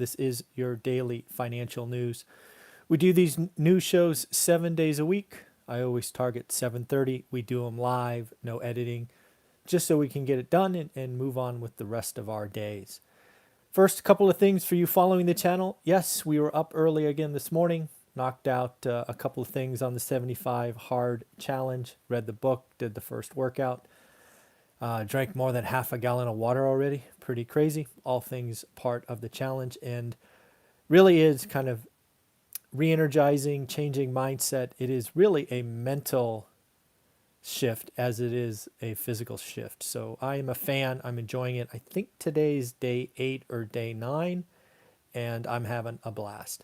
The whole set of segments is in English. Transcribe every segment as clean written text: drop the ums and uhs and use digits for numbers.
This is your daily financial news. We do these news shows 7 days a week. I always target 7:30. We do them live, no editing, just so we can get it done and move on with the rest of our days. First, couple of things for you following the channel. Yes, we were up early again this morning, knocked out a couple of things on the 75 hard challenge, read the book, did the first workout, drank more than half a gallon of water already. Pretty crazy. All things part of the challenge, and really is kind of re-energizing, changing mindset. It is really a mental shift as it is a physical shift. So I am a fan. I'm enjoying it. I think today's day 8 or day 9, and I'm having a blast.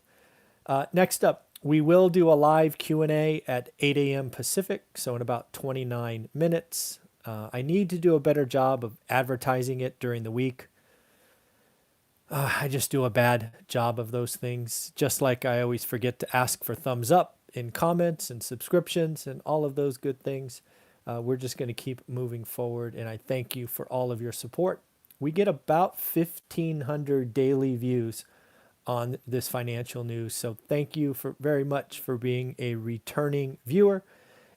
Next up, we will do a live Q&A at 8 a.m. Pacific, so in about 29 minutes. I need to do a better job of advertising it during the week. I just do a bad job of those things, just like I always forget to ask for thumbs up in comments and subscriptions and all of those good things. We're just going to keep moving forward, and I thank you for all of your support. We get about 1,500 daily views on this financial news, so thank you very much for being a returning viewer.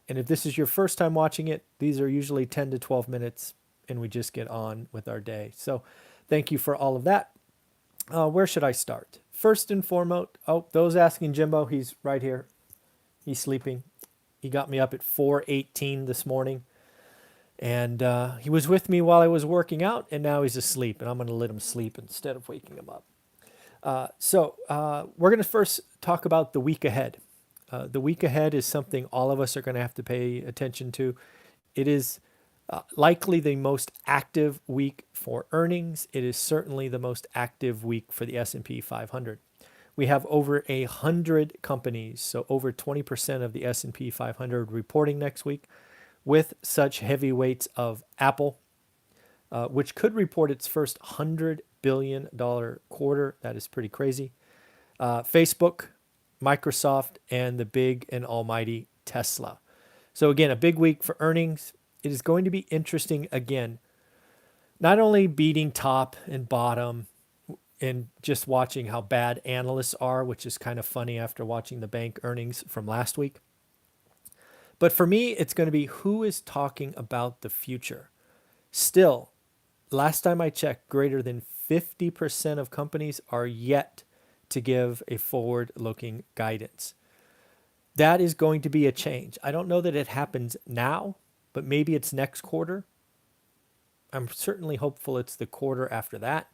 And if this is your first time watching it, these are usually 10 to 12 minutes, and we just get on with our day. So thank you for all of that. Where should I start? First and foremost, those asking Jimbo, he's right here. He's sleeping. He got me up at 4:18 this morning, and he was with me while I was working out, and now he's asleep, and I'm going to let him sleep instead of waking him up. We're going to first talk about the week ahead. The week ahead is something all of us are going to have to pay attention to. It is likely the most active week for earnings. It is certainly the most active week for the S&P 500. We have over 100 companies, so over 20% of the S&P 500 reporting next week, with such heavyweights of Apple, which could report its first $100 billion quarter. That is pretty crazy. Facebook, Microsoft, and the big and almighty Tesla. So again, a big week for earnings. It is going to be interesting again, not only beating top and bottom and just watching how bad analysts are, which is kind of funny after watching the bank earnings from last week. But for me, it's going to be who is talking about the future. Still, last time I checked, greater than 50% of companies are yet to give a forward-looking guidance. That is going to be a change. I don't know that it happens now, but maybe it's next quarter. I'm certainly hopeful it's the quarter after that.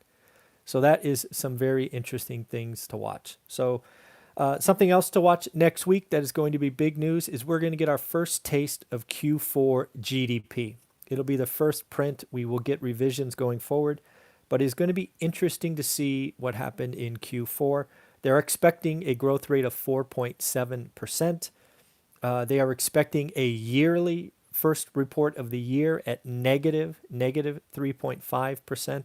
So that is some very interesting things to watch. So something else to watch next week that is going to be big news is we're going to get our first taste of Q4 GDP. It'll be the first print. We will get revisions going forward, but it's going to be interesting to see what happened in Q4. They're expecting a growth rate of 4.7%. They are expecting a yearly first report of the year at negative 3.5%.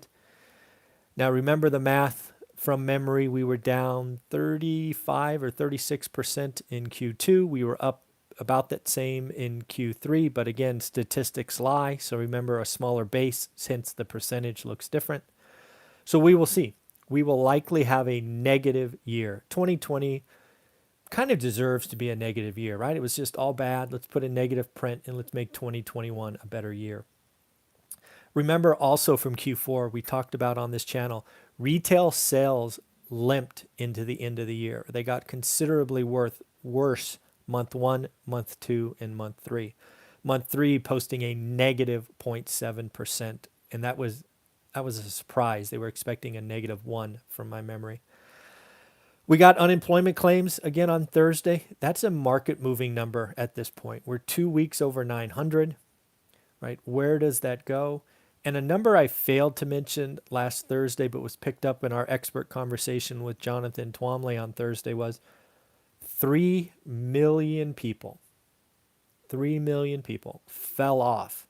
Now remember the math from memory. We were down 35 or 36% in Q2. We were up about that same in Q3, but again, statistics lie. So remember a smaller base, hence the percentage looks different. So we will see. We will likely have a negative year. 2020 kind of deserves to be a negative year, right? It was just all bad. Let's put a negative print and let's make 2021 a better year. Remember also from Q4, we talked about on this channel, retail sales limped into the end of the year. They got considerably worse month 1, month 2, and month 3. Month 3 posting a negative 0.7%, and that was a surprise. They were expecting a negative 1 from my memory. We got unemployment claims again on Thursday. That's a market moving number at this point. We're 2 weeks over 900, right? Where does that go? And a number I failed to mention last Thursday, but was picked up in our expert conversation with Jonathan Twomley on Thursday was 3 million people. 3 million people fell off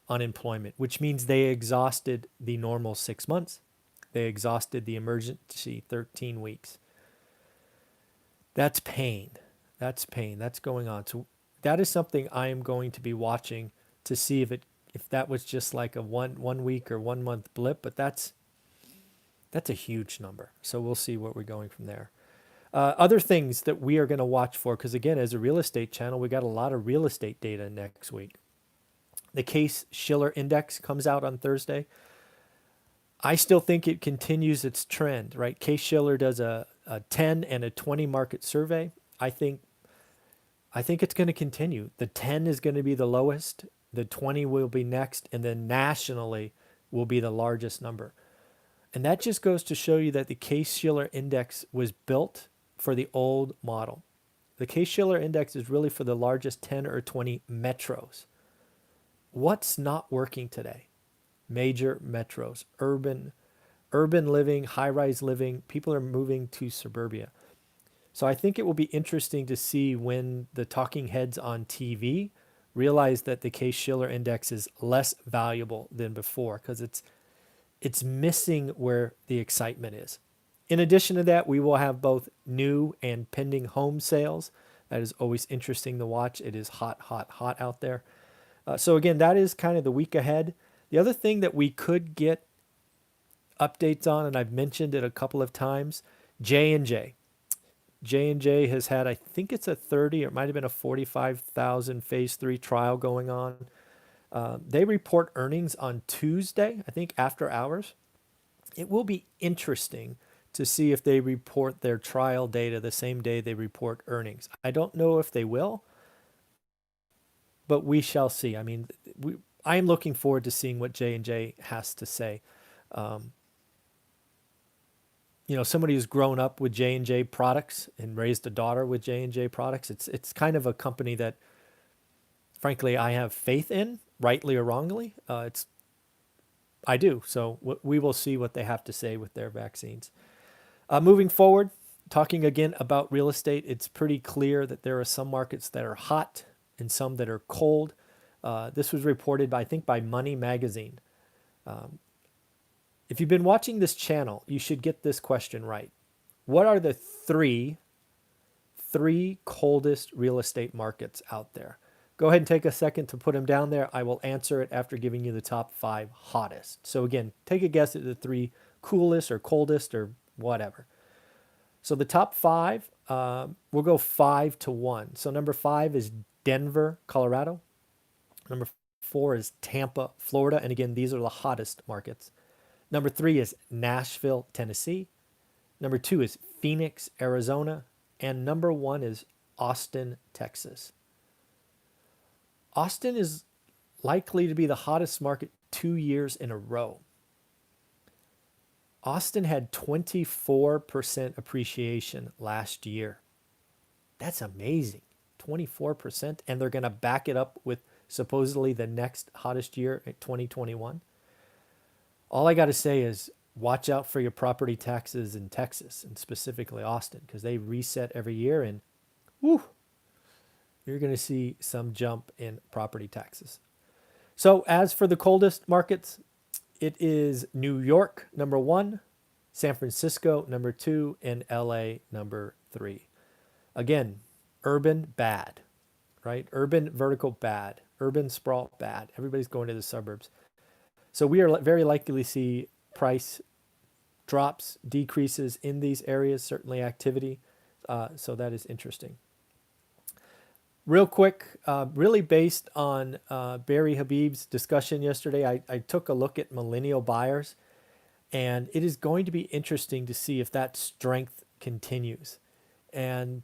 unemployment, which means they exhausted the normal 6 months. They exhausted the emergency 13 weeks. That's pain. That's pain. That's going on. So that is something I am going to be watching to see if that was just like a one week or 1 month blip, but that's That's a huge number. So we'll see where we're going from there. Other things that we are going to watch for, because again, as a real estate channel, we got a lot of real estate data next week. The Case-Shiller Index comes out on Thursday. I still think it continues its trend, right? Case-Shiller does a 10 and a 20 market survey. I think it's going to continue. The 10 is going to be the lowest, the 20 will be next, and then nationally will be the largest number. And that just goes to show you that the Case-Shiller Index was built for the old model. The Case-Shiller Index is really for the largest 10 or 20 metros. What's not working today? Major metros, urban living, high-rise living. People are moving to suburbia. So I think it will be interesting to see when the talking heads on TV realize that the Case-Shiller Index is less valuable than before, because it's missing where the excitement is. In addition to that, we will have both new and pending home sales. That is always interesting to watch. It is hot, hot, hot out there. So again, that is kind of the week ahead. The other thing that we could get updates on, and I've mentioned it a couple of times, J&J. J&J has had, I think it's a 30, or it might have been a 45,000 phase 3 trial going on. They report earnings on Tuesday, I think after hours. It will be interesting to see if they report their trial data the same day they report earnings. I don't know if they will, but we shall see. I mean, I am looking forward to seeing what J&J has to say. Somebody who's grown up with J&J products and raised a daughter with J&J products, it's kind of a company that, frankly, I have faith in, rightly or wrongly. I do. So we will see what they have to say with their vaccines. Moving forward, talking again about real estate, it's pretty clear that there are some markets that are hot and some that are cold. This was reported by, I think, by Money Magazine. If you've been watching this channel, you should get this question right. What are the three coldest real estate markets out there? Go ahead and take a second to put them down there. I will answer it after giving you the top 5 hottest. So again, take a guess at the 3 coolest or coldest or whatever. So the top 5, we'll go 5 to 1. So number 5 is Denver, Colorado. Number 4 is Tampa, Florida. And again, these are the hottest markets. Number 3 is Nashville, Tennessee. Number 2 is Phoenix, Arizona. And number 1 is Austin, Texas. Austin is likely to be the hottest market 2 years in a row. Austin had 24% appreciation last year. That's amazing. 24%. And they're going to back it up with supposedly the next hottest year at 2021. All I got to say is watch out for your property taxes in Texas, and specifically Austin, because they reset every year, and whew, you're going to see some jump in property taxes. So as for the coldest markets, it is New York, number 1, San Francisco, number 2, and LA, number 3. Again, urban, bad, right? Urban vertical, bad. Urban sprawl, bad. Everybody's going to the suburbs. So we are very likely to see price drops, decreases in these areas, certainly activity. So that is interesting. Real quick, really based on Barry Habib's discussion yesterday, I took a look at millennial buyers, and it is going to be interesting to see if that strength continues. And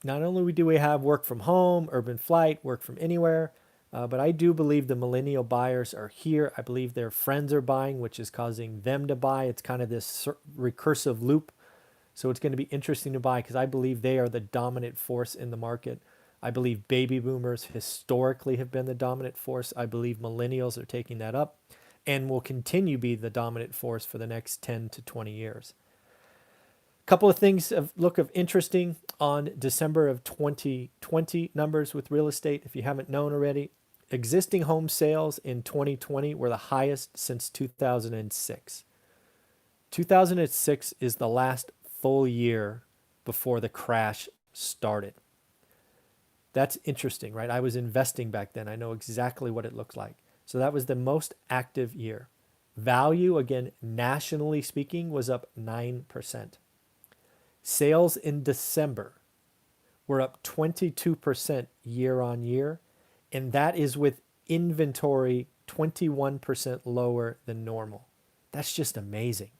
not only do we have work from home, urban flight, work from anywhere, but I do believe the millennial buyers are here. I believe their friends are buying, which is causing them to buy. It's kind of this recursive loop. So it's going to be interesting to buy because I believe they are the dominant force in the market. I believe baby boomers historically have been the dominant force. I believe millennials are taking that up and will continue to be the dominant force for the next 10 to 20 years. A couple of things look interesting on December of 2020 numbers with real estate. If you haven't known already, existing home sales in 2020 were the highest since 2006. 2006 is the last full year before the crash started. That's interesting, right? I was investing back then. I know exactly what it looked like. So that was the most active year. Value, again, nationally speaking, was up 9%. Sales in December were up 22% year on year, and that is with inventory 21% lower than normal. That's just amazing.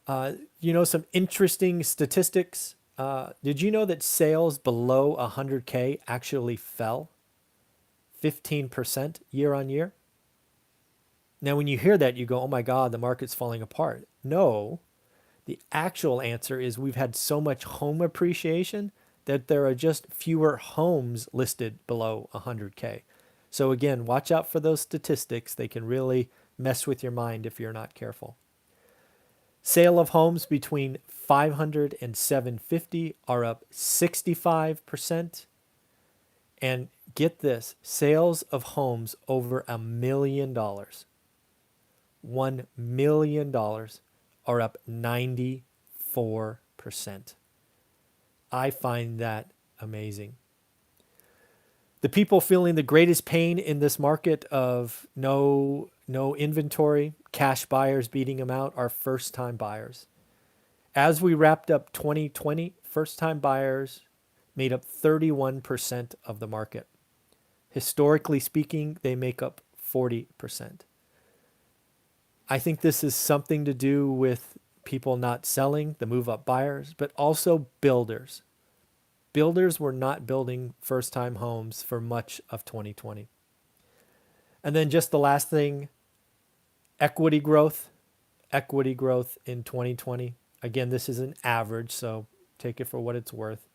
Some interesting statistics. Did you know that sales below 100K actually fell 15% year on year? Now, when you hear that, you go, oh my God, the market's falling apart. No, the actual answer is we've had so much home appreciation that there are just fewer homes listed below 100K. So again, watch out for those statistics. They can really mess with your mind if you're not careful. Sale of homes between 500 and 750 are up 65%. And get this, sales of homes over $1 million, $1 million, are up 94%. I find that amazing. The people feeling the greatest pain in this market of no inventory, cash buyers beating them out, are first-time buyers. As we wrapped up 2020, first-time buyers made up 31% of the market. Historically speaking, they make up 40%. I think this is something to do with people not selling, the move-up buyers, but also builders. Builders were not building first-time homes for much of 2020. And then just the last thing, equity growth in 2020. Again, this is an average, so take it for what it's worth.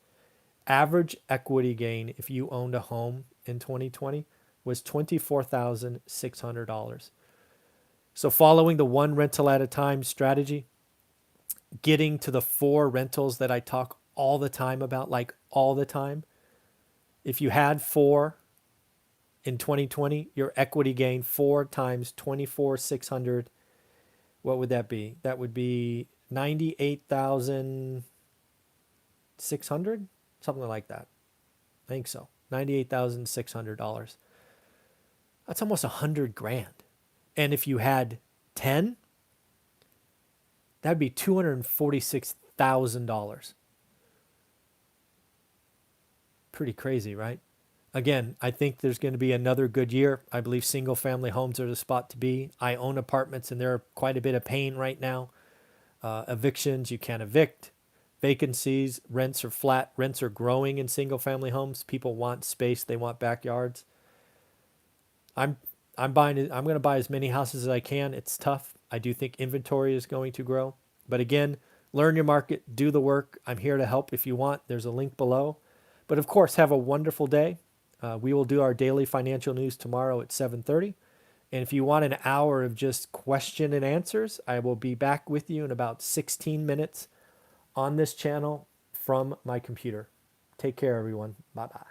Average equity gain if you owned a home in 2020 was $24,600. So following the one rental at a time strategy, getting to the 4 rentals that I talk all the time about, like all the time. If you had 4 in 2020, your equity gain 4 times 24,600, what would that be? That would be 98,600, something like that. I think so. $98,600. That's almost $100,000. And if you had 10, that'd be $246,000. Pretty crazy, right? Again, I think there's going to be another good year. I believe single family homes are the spot to be. I own apartments and they're quite a bit of pain right now. Evictions, you can't evict. Vacancies, rents are flat. Rents are growing in single family homes. People want space. They want backyards. I'm going to buy as many houses as I can. It's tough. I do think inventory is going to grow. But again, learn your market, do the work. I'm here to help if you want. There's a link below. But of course, have a wonderful day. We will do our daily financial news tomorrow at 7:30. And if you want an hour of just question and answers, I will be back with you in about 16 minutes on this channel from my computer. Take care, everyone. Bye-bye.